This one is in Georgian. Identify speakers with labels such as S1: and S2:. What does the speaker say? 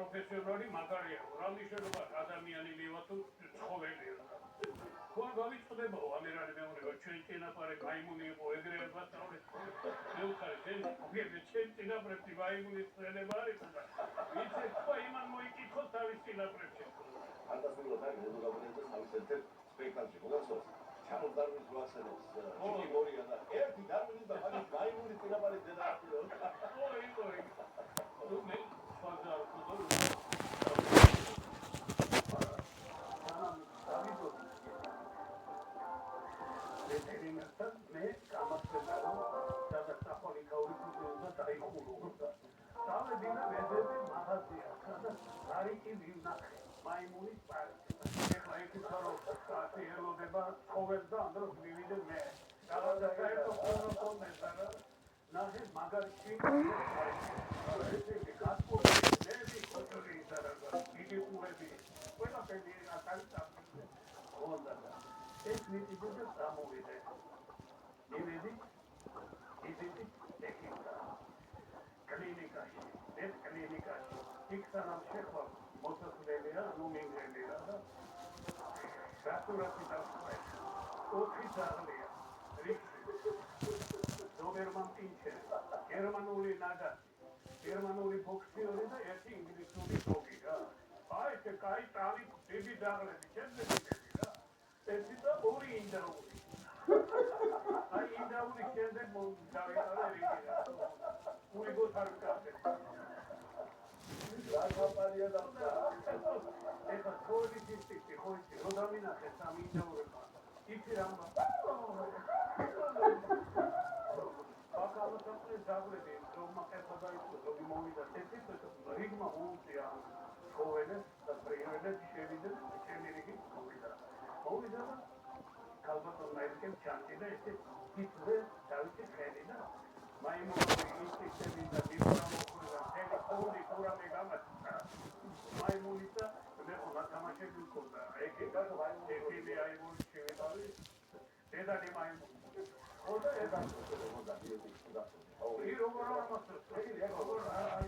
S1: პროფესიონალი მაგარია, რამიშენობა ადამიანი მივა თუ ცხოველია. Ხომ გავიწყდება ამერანი მეუბნება ჩვენ წინაპარი მაიმუნი იყო ეგრევე ვასწავლეთ. მეუხარე ჩვენ მოგებთ ჩვენ წინაპრები მაიმუნის წენება არის და იცი ხო იმან მოიკითხო თავის წინაპრებში.
S2: ფანტასტიკურად არის რეგულარულად თავის ერთ სპექტაკლში მოგახსოვს ჩარლზ დარვინის გვახსენებს ჩიკი მორიგან და ერთი დარვინის და მაგის მაიმუნის წინაპარი დედააყიო.
S1: იყო მე სხვადა ხუძო ვეტერინართან მე გამახსენდა გადასახული გაურკვევლა და დაიხულა. დავედინა ვეზები მაღაზია, სადაც არიკი ვინახე, მაიმუნის პარკი. ეხლა იქ ხარო ელოდება ცხოველს და ამ დროს მივიდე მე. რაღაცა საერთო კონტროლს არა. ნახე მაგარში ეს გასწორდა მე კონტროლი არა. იგი ყურები. ყველა პედი აკალთა. ხონდა. ეს მიწიდზე სამოვიდე. მივედი ისეთი ტექნიკა. კლინიკაში, ეს კლინიკაში. იქ სანამ შეხვა მოსახლეა, ნუ მინგრელია და რასტურაცი დავხმარე. 4 ძაღლია. დობერმან პინჩე, გერმანული ნაგაზი, გერმანული ბოქსერი და ერთი ინგლისური დოგი რა. აი ეს კაი ტალი დიდი ძაღლები, შემდეგი რა. ერთი და ორი ინდაური. აი ინდაური შემდეგ დავიტოვე რიგი რა. ურიგო თარკაფე.
S2: რა კამპანია და
S1: ეხა პოლიტიკი ხოიცი, რო დამინახე სამ ინდაურებმა. იცი რამბა. აკალოთაფრე ზავრები, რომ ეხა დაიწყო, რომ მოვიდა თეთრით, რიგმა უწია ცხოველებს და პრიორიტეტ შევიდა, ჩემი რიგი მოვიდა. მოვიდა და კალბატონმა ერკემ ჩანტი და ესე თითზე დავიცი ხელი და მაიმუნი ისეთი და მიყურა თელი ხოდი ყურამე გამაჩნდა. მაიმუნი და მე ხომა თამაშები ვქონდა. ეგ ეგ აიმუნი შევიდავი. დედალი მაიმუნი. ხოდა ეგ